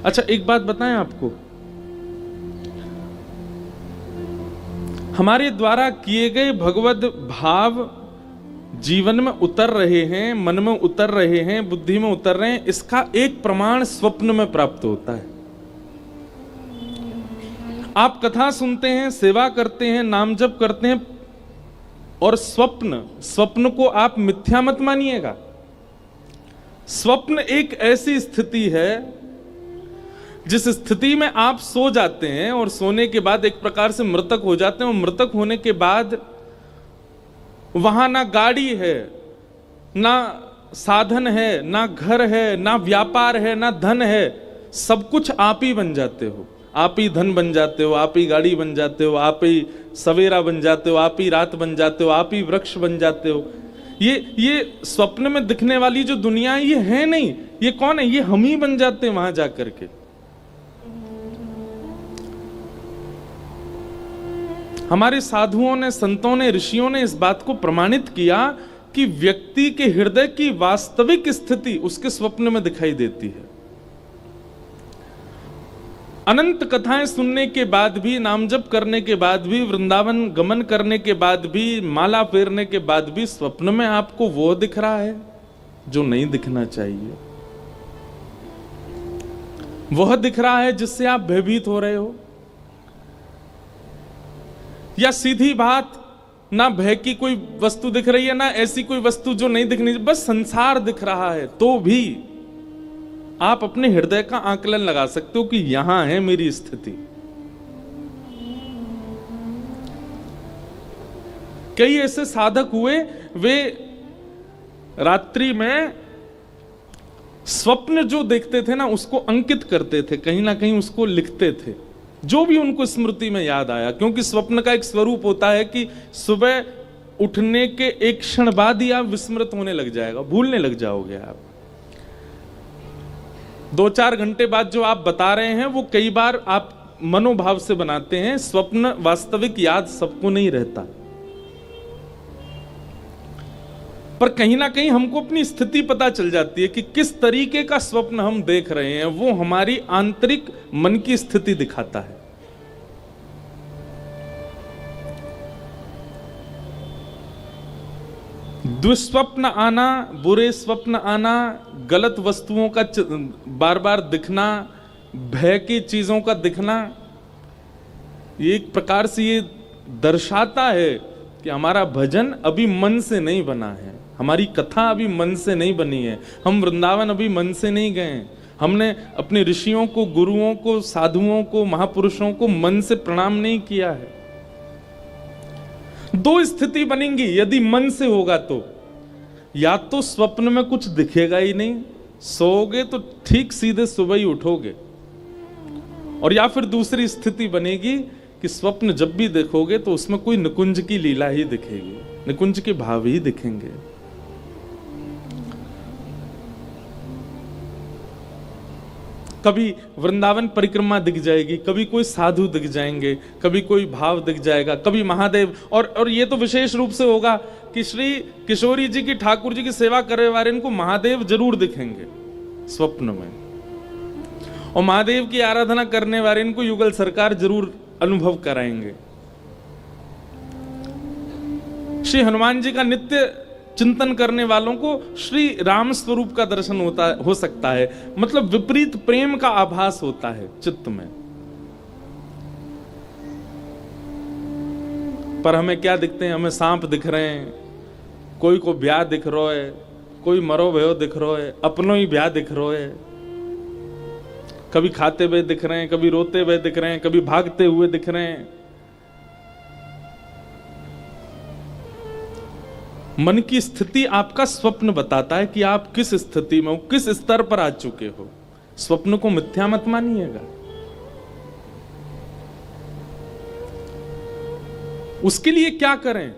अच्छा, एक बात बताएं आपको, हमारे द्वारा किए गए भगवद भाव जीवन में उतर रहे हैं, मन में उतर रहे हैं, बुद्धि में उतर रहे हैं, इसका एक प्रमाण स्वप्न में प्राप्त होता है। आप कथा सुनते हैं, सेवा करते हैं, नाम जप करते हैं, और स्वप्न को आप मिथ्या मत मानिएगा। स्वप्न एक ऐसी स्थिति है जिस स्थिति में आप सो जाते हैं और सोने के बाद एक प्रकार से मृतक हो जाते हैं, और मृतक होने के बाद वहां ना गाड़ी है, ना साधन है, ना घर है, ना व्यापार है, ना धन है, सब कुछ आप ही बन जाते हो। आप ही धन बन जाते हो, आप ही गाड़ी बन जाते हो, आप ही सवेरा बन जाते हो, आप ही रात बन जाते हो, आप ही वृक्ष बन जाते हो। ये स्वप्न में दिखने वाली जो दुनिया है, ये है नहीं, ये कौन है? ये हम ही बन जाते हैं वहां जाकर के। हमारे साधुओं ने, संतों ने, ऋषियों ने इस बात को प्रमाणित किया कि व्यक्ति के हृदय की वास्तविक स्थिति उसके स्वप्न में दिखाई देती है। अनंत कथाएं सुनने के बाद भी, नाम जप करने के बाद भी, वृंदावन गमन करने के बाद भी, माला फेरने के बाद भी स्वप्न में आपको वो दिख रहा है जो नहीं दिखना चाहिए। वह दिख रहा है जिससे आप भयभीत हो रहे हो। या सीधी बात, ना भय की कोई वस्तु दिख रही है, ना ऐसी कोई वस्तु जो नहीं दिखनी, बस संसार दिख रहा है, तो भी आप अपने हृदय का आकलन लगा सकते हो कि यहां है मेरी स्थिति। कई ऐसे साधक हुए, वे रात्रि में स्वप्न जो देखते थे ना, उसको अंकित करते थे, कहीं ना कहीं उसको लिखते थे, जो भी उनको स्मृति में याद आया। क्योंकि स्वप्न का एक स्वरूप होता है कि सुबह उठने के एक क्षण बाद ही आप विस्मृत होने लग जाएगा, भूलने लग जाओगे आप। 2-4 घंटे बाद जो आप बता रहे हैं वो कई बार आप मनोभाव से बनाते हैं। स्वप्न वास्तविक याद सबको नहीं रहता, पर कहीं ना कहीं हमको अपनी स्थिति पता चल जाती है कि किस तरीके का स्वप्न हम देख रहे हैं। वो हमारी आंतरिक मन की स्थिति दिखाता है। दुष्स्वप्न आना, बुरे स्वप्न आना, गलत वस्तुओं का बार बार दिखना, भय की चीजों का दिखना, ये एक प्रकार से ये दर्शाता है कि हमारा भजन अभी मन से नहीं बना है, हमारी कथा अभी मन से नहीं बनी है, हम वृंदावन अभी मन से नहीं गए। हमने अपने ऋषियों को, गुरुओं को, साधुओं को, महापुरुषों को मन से प्रणाम नहीं किया है। 2 स्थिति बनेंगी यदि मन से होगा तो, या तो स्वप्न में कुछ दिखेगा ही नहीं, सोओगे तो ठीक सीधे सुबह ही उठोगे, और या फिर दूसरी स्थिति बनेगी कि स्वप्न जब भी देखोगे तो उसमें कोई निकुंज की लीला ही दिखेगी, निकुंज के भाव ही दिखेंगे। कभी वृंदावन परिक्रमा दिख जाएगी, कभी कोई साधु दिख जाएंगे, कभी कोई भाव दिख जाएगा, कभी महादेव, और ये तो विशेष रूप से होगा कि श्री किशोरी जी की, ठाकुर जी की सेवा करने वाले इनको महादेव जरूर दिखेंगे स्वप्न में, और महादेव की आराधना करने वाले इनको युगल सरकार जरूर अनुभव कराएंगे। श्री हनुमान जी का नित्य चिंतन करने वालों को श्री राम स्वरूप का दर्शन हो सकता है, मतलब विपरीत प्रेम का आभास होता है चित्त में। पर हमें क्या दिखते हैं? हमें सांप दिख रहे हैं, कोई को ब्याह दिख रहा है, कोई मरो भयो दिख रहा है, अपनों ही ब्याह दिख रहा है, कभी खाते हुए दिख रहे हैं, कभी रोते हुए दिख रहे हैं, कभी भागते हुए दिख रहे हैं। मन की स्थिति आपका स्वप्न बताता है कि आप किस स्थिति में हो, किस स्तर पर आ चुके हो। स्वप्न को मिथ्या मत मानिएगा। उसके लिए क्या करें?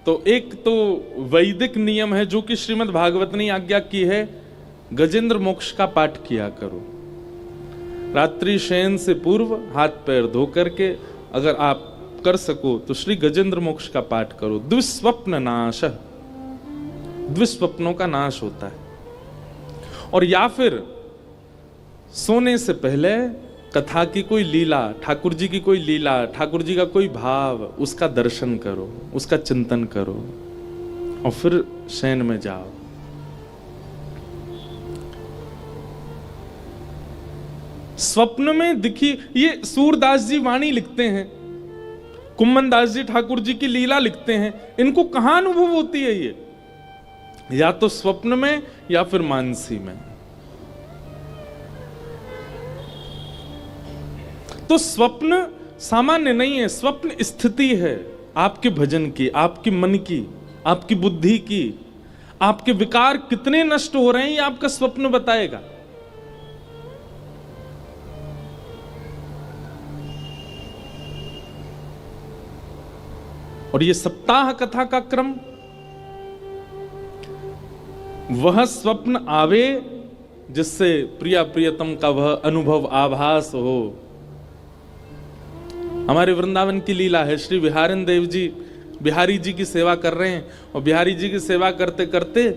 तो एक तो वैदिक नियम है जो कि श्रीमद् भागवत ने आज्ञा की है, गजेंद्र मोक्ष का पाठ किया करो। रात्रि शयन से पूर्व हाथ पैर धो करके अगर आप कर सको तो श्री गजेंद्र मोक्ष का पाठ करो। दुष्स्वप्न नाश, दुष्स्वप्नों का नाश होता है। और या फिर सोने से पहले कथा की कोई लीला, ठाकुर जी की कोई लीला, ठाकुर जी का कोई भाव, उसका दर्शन करो, उसका चिंतन करो और फिर शयन में जाओ। स्वप्न में दिखी, ये सूरदास जी वाणी लिखते हैं, कुम्मन दास जी ठाकुर जी की लीला लिखते हैं। इनको कहां अनुभव होती है ये? या तो स्वप्न में या फिर मानसी में। तो स्वप्न सामान्य नहीं है, स्वप्न स्थिति है आपके भजन की, आपके मन की, आपकी बुद्धि की। आपके विकार कितने नष्ट हो रहे हैं ये आपका स्वप्न बताएगा। और ये सप्ताह कथा का क्रम, वह स्वप्न आवे जिससे प्रिया प्रियतम का वह अनुभव आभास हो। हमारे वृंदावन की लीला है, श्री बिहारिन देव जी बिहारी जी की सेवा कर रहे हैं और बिहारी जी की सेवा करते करते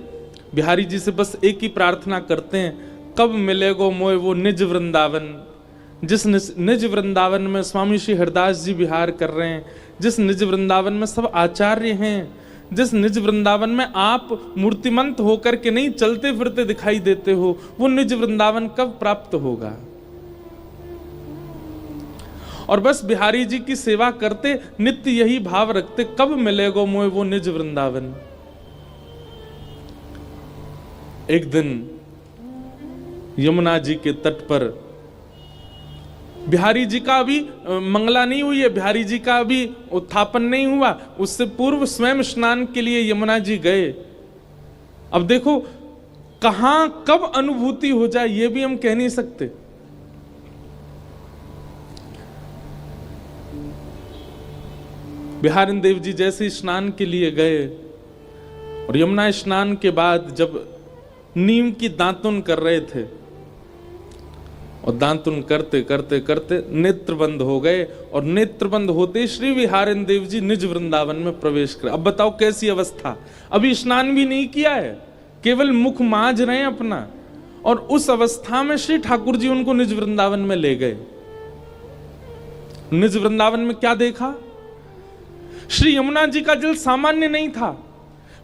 बिहारी जी से बस एक ही प्रार्थना करते हैं, कब मिलेगो मोय वो निज वृंदावन। जिस निज वृंदावन में स्वामी श्री हरदास जी विहार कर रहे हैं, जिस निज वृंदावन में सब आचार्य हैं, जिस निज वृंदावन में आप मूर्तिमंत होकर के नहीं चलते फिरते दिखाई देते हो, वो निज वृंदावन कब प्राप्त होगा। और बस बिहारी जी की सेवा करते नित्य यही भाव रखते, कब मिलेगो मोय वो निज वृंदावन। एक दिन यमुना जी के तट पर बिहारी जी का अभी मंगला नहीं हुई है, बिहारी जी का अभी उत्थापन नहीं हुआ, उससे पूर्व स्वयं स्नान के लिए यमुना जी गए। अब देखो कहां कब अनुभूति हो जाए ये भी हम कह नहीं सकते। बिहारिन देव जी जैसे स्नान के लिए गए और यमुना स्नान के बाद जब नीम की दातुन कर रहे थे और दातुन करते करते करते नेत्र बंद हो गए और नेत्र बंद होते श्री बिहारिन देव जी निज वृंदावन में प्रवेश कर। अब बताओ कैसी अवस्था, अभी स्नान भी नहीं किया है, केवल मुख मांझ रहे हैं अपना, और उस अवस्था में श्री ठाकुर जी उनको निज वृंदावन में ले गए। निज वृंदावन में क्या देखा? श्री यमुना जी का जल सामान्य नहीं था,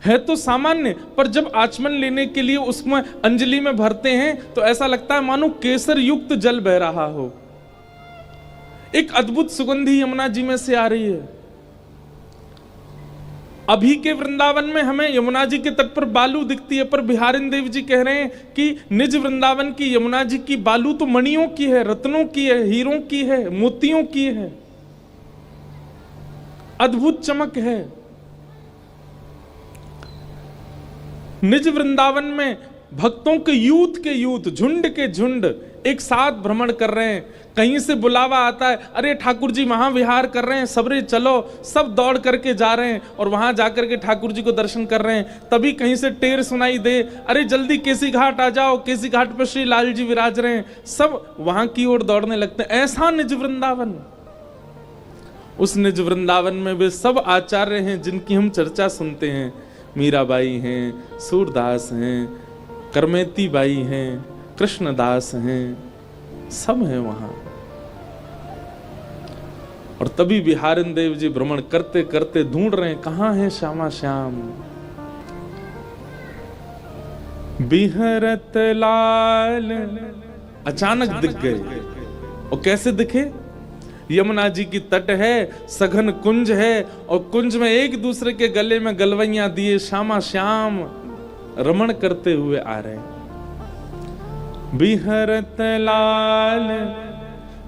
है तो सामान्य, पर जब आचमन लेने के लिए उसमें अंजलि में भरते हैं तो ऐसा लगता है मानो केसर युक्त जल बह रहा हो। एक अद्भुत सुगंधी यमुना जी में से आ रही है। अभी के वृंदावन में हमें यमुना जी के तट पर बालू दिखती है, पर बिहारिन देव जी कह रहे हैं कि निज वृंदावन की यमुना जी की बालू तो मणियों की है, रत्नों की है, हीरों की है, मोतियों की है, अद्भुत चमक है। निज वृंदावन में भक्तों के यूथ झुंड के झुंड एक साथ भ्रमण कर रहे हैं। कहीं से बुलावा आता है, अरे ठाकुर जी वहां विहार कर रहे हैं, सबरे चलो, सब दौड़ करके जा रहे हैं और वहां जाकर के ठाकुर जी को दर्शन कर रहे हैं। तभी कहीं से टेर सुनाई दे, अरे जल्दी केसी घाट आ जाओ, केसी घाट पर श्री लाल जी विराज रहे हैं, सब वहां की ओर दौड़ने लगते हैं। ऐसा निज वृंदावन, उस निज वृंदावन में वे सब आचार्य हैं जिनकी हम चर्चा सुनते हैं। मीराबाई हैं, सूरदास हैं, करमेती बाई हैं, कृष्णदास हैं, सब हैं वहां। और तभी बिहारिन देव जी भ्रमण करते करते ढूंढ रहे हैं कहां है श्यामा श्याम। बिहरत लाल अचानक दिख गए। और कैसे दिखे? यमुना जी की तट है, सघन कुंज है और कुंज में एक दूसरे के गले में गलवैया दिए श्यामा श्याम रमण करते हुए आ रहे हैं। बिहरत लाल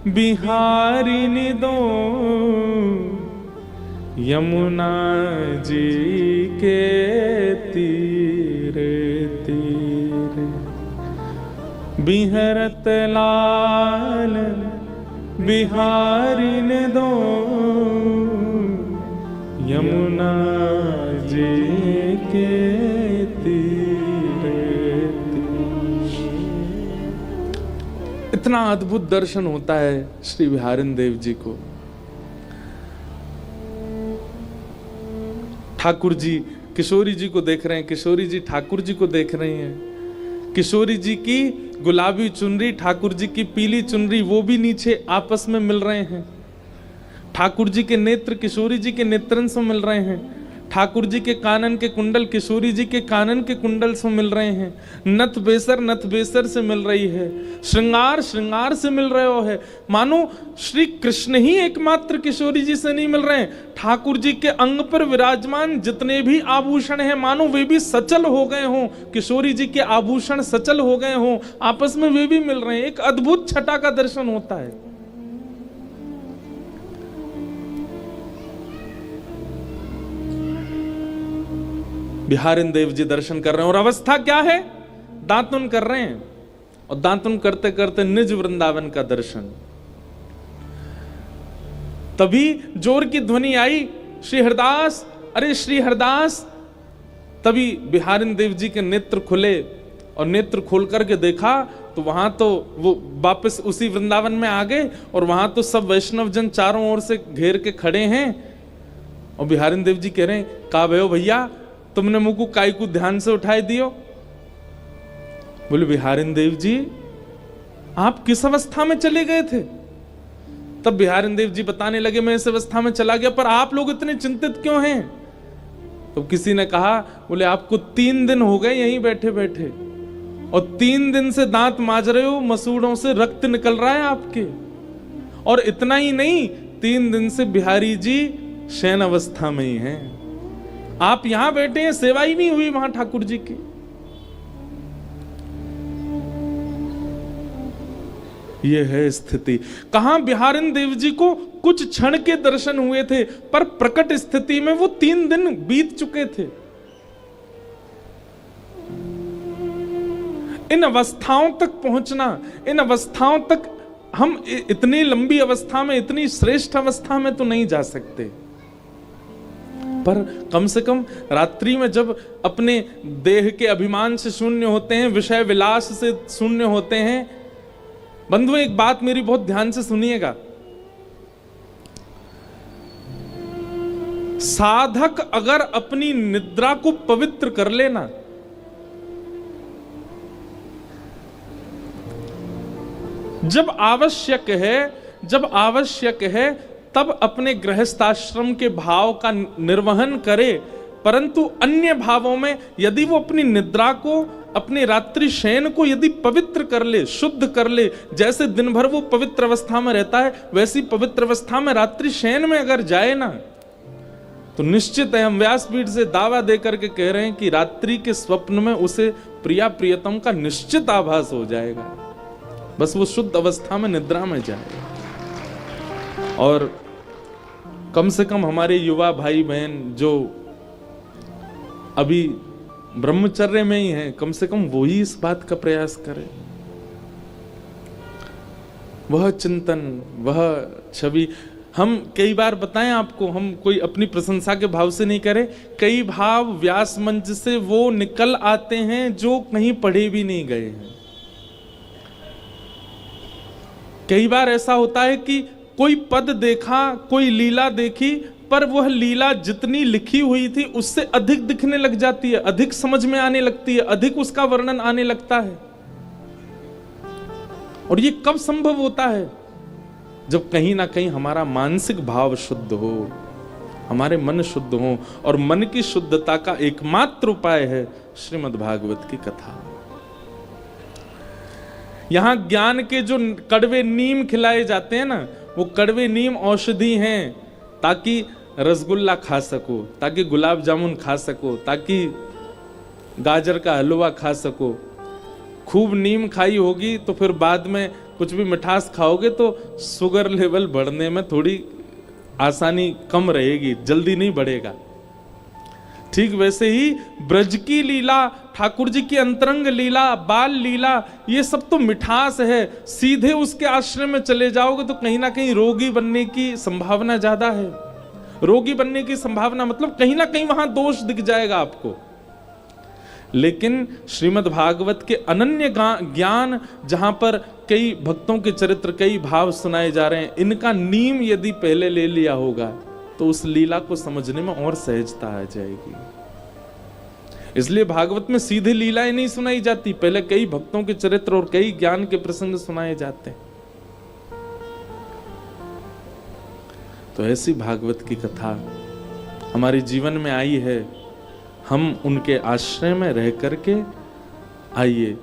बिहारिनी दो यमुना जी के तीरे तीरे। बिहरत लाल बिहारिन दो यमुना जी के तीरे तीरे। इतना अद्भुत दर्शन होता है श्री बिहारिन देव जी को। ठाकुर जी किशोरी जी को देख रहे हैं, किशोरी जी ठाकुर जी को देख रही हैं। किशोरी जी की गुलाबी चुनरी, ठाकुर जी की पीली चुनरी, वो भी नीचे आपस में मिल रहे हैं। ठाकुर जी के नेत्र किशोरी जी के नेत्रन से मिल रहे हैं। ठाकुर जी के कानन के कुंडल किशोरी जी के कानन के कुंडल से मिल रहे हैं। नथ बेसर से मिल रही है। श्रृंगार से मिल रहे हो है। मानो श्री कृष्ण ही एकमात्र किशोरी जी से नहीं मिल रहे हैं, ठाकुर जी के अंग पर विराजमान जितने भी आभूषण हैं मानो वे भी सचल हो गए हों, किशोरी जी के आभूषण सचल हो गए हों, आपस में वे भी मिल रहे हैं। एक अद्भुत छटा का दर्शन होता है। बिहारिन देव जी दर्शन कर रहे हैं और अवस्था क्या है, दातुन कर रहे हैं और दातुन करते करते निज वृंदावन का दर्शन। तभी जोर की ध्वनि आई, श्री हरदास, अरे श्री हरदास। तभी बिहारिन देव जी के नेत्र खुले और नेत्र खोल करके देखा तो वहां तो वो वापस उसी वृंदावन में आ गए और वहां तो सब वैष्णव जन चारों ओर से घेर के खड़े हैं और बिहारिन देव जी कह रहे हैं, का भयो भैया, तुमने मुझको काय को ध्यान से उठाए दियो। बोले बिहारिन देव जी, आप किस अवस्था में चले गए थे? तब बिहारिन देव जी बताने लगे, मैं इस अवस्था में चला गया, पर आप लोग इतने चिंतित क्यों हैं? तो किसी ने कहा, बोले आपको 3 दिन हो गए यहीं बैठे बैठे और 3 दिन से दांत मांज रहे हो, मसूड़ों से रक्त निकल रहा है आपके। और इतना ही नहीं, 3 दिन से बिहारी जी शयन अवस्था में ही हैं। आप यहां बैठे हैं, सेवा ही नहीं हुई वहां ठाकुर जी की। यह है स्थिति। कहां बिहारिन देव जी को कुछ क्षण के दर्शन हुए थे, पर प्रकट स्थिति में वो 3 दिन बीत चुके थे। इन अवस्थाओं तक पहुंचना, इन अवस्थाओं तक हम इतनी लंबी अवस्था में, इतनी श्रेष्ठ अवस्था में तो नहीं जा सकते, पर कम से कम रात्रि में जब अपने देह के अभिमान से शून्य होते हैं, विषय विलास से शून्य होते हैं। बंधुओं, एक बात मेरी बहुत ध्यान से सुनिएगा। साधक अगर अपनी निद्रा को पवित्र कर लेना, जब आवश्यक है तब अपने गृहस्थाश्रम के भाव का निर्वहन करे, परंतु अन्य भावों में यदि वो अपनी निद्रा को, अपने रात्रि शयन को यदि पवित्र कर ले, शुद्ध कर ले, जैसे दिन भर वो पवित्र अवस्था में रहता है वैसी पवित्र अवस्था में रात्रि शयन में अगर जाए ना, तो निश्चित है, हम व्यासपीठ से दावा देकर के कह रहे हैं कि रात्रि के स्वप्न में उसे प्रिया प्रियतम का निश्चित आभास हो जाएगा। बस वो शुद्ध अवस्था में निद्रा में जाए। और कम से कम हमारे युवा भाई बहन जो अभी ब्रह्मचर्य में ही हैं, कम से कम वो ही इस बात का प्रयास करें। वह चिंतन, वह छवि, हम कई बार बताएं आपको, हम कोई अपनी प्रशंसा के भाव से नहीं करें, कई भाव व्यास मंच से वो निकल आते हैं जो कहीं पढ़े भी नहीं गए हैं। कई बार ऐसा होता है कि कोई पद देखा, कोई लीला देखी, पर वह लीला जितनी लिखी हुई थी उससे अधिक दिखने लग जाती है, अधिक समझ में आने लगती है, अधिक उसका वर्णन आने लगता है। और ये कब संभव होता है? जब कहीं ना कहीं हमारा मानसिक भाव शुद्ध हो, हमारे मन शुद्ध हो, और मन की शुद्धता का एकमात्र उपाय है श्रीमद् भागवत की कथा। यहां ज्ञान के जो कड़वे नीम खिलाए जाते हैं ना, वो कड़वे नीम औषधि हैं, ताकि रसगुल्ला खा सको, ताकि गुलाब जामुन खा सको, ताकि गाजर का हलवा खा सको। खूब नीम खाई होगी तो फिर बाद में कुछ भी मिठास खाओगे तो शुगर लेवल बढ़ने में थोड़ी आसानी कम रहेगी, जल्दी नहीं बढ़ेगा। ठीक वैसे ही ब्रज की लीला, ठाकुर जी की अंतरंग लीला, बाल लीला, ये सब तो मिठास है। सीधे उसके आश्रम में चले जाओगे तो कहीं ना कहीं रोगी बनने की संभावना ज्यादा है। रोगी बनने की संभावना मतलब कहीं ना कहीं वहां दोष दिख जाएगा आपको। लेकिन श्रीमद् भागवत के अनन्य ज्ञान, जहां पर कई भक्तों के चरित्र, कई भाव सुनाए जा रहे हैं, इनका नीम यदि पहले ले लिया होगा तो उस लीला को समझने में और सहजता आ जाएगी। इसलिए भागवत में सीधे लीलाएं नहीं सुनाई जाती, पहले कई भक्तों के चरित्र और कई ज्ञान के प्रसंग सुनाए जाते हैं। तो ऐसी भागवत की कथा हमारे जीवन में आई है, हम उनके आश्रय में रह करके आइए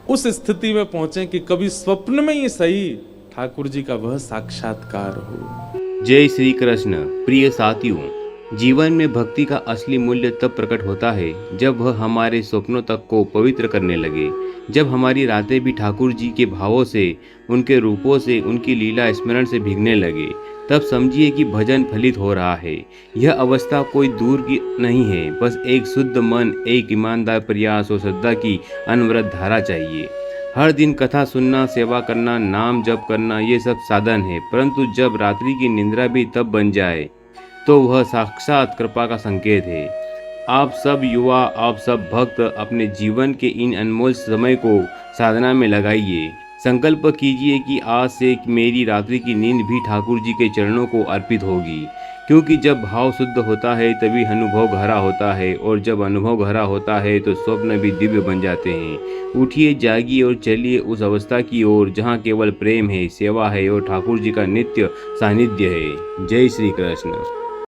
उस स्थिति में पहुंचे कि कभी स्वप्न में ही सही ठाकुर जी का वह साक्षात्कार हो। जय श्री कृष्ण। प्रिय साथियों, जीवन में भक्ति का असली मूल्य तब प्रकट होता है जब वह हमारे स्वप्नों तक को पवित्र करने लगे, जब हमारी रातें भी ठाकुर जी के भावों से, उनके रूपों से, उनकी लीला स्मरण से भीगने लगे, तब समझिए कि भजन फलित हो रहा है। यह अवस्था कोई दूर की नहीं है, बस एक शुद्ध मन, एक ईमानदार प्रयास और श्रद्धा की अनवरत धारा चाहिए। हर दिन कथा सुनना, सेवा करना, नाम जप करना, ये सब साधन है, परंतु जब रात्रि की निंद्रा भी तब बन जाए तो वह साक्षात कृपा का संकेत है। आप सब युवा, आप सब भक्त अपने जीवन के इन अनमोल समय को साधना में लगाइए। संकल्प कीजिए कि आज से मेरी रात्रि की नींद भी ठाकुर जी के चरणों को अर्पित होगी, क्योंकि जब भाव शुद्ध होता है तभी अनुभव गहरा होता है, और जब अनुभव गहरा होता है तो स्वप्न भी दिव्य बन जाते हैं। उठिए, जागिए और चलिए उस अवस्था की ओर जहाँ केवल प्रेम है, सेवा है और ठाकुर जी का नित्य सानिध्य है। जय श्री कृष्ण।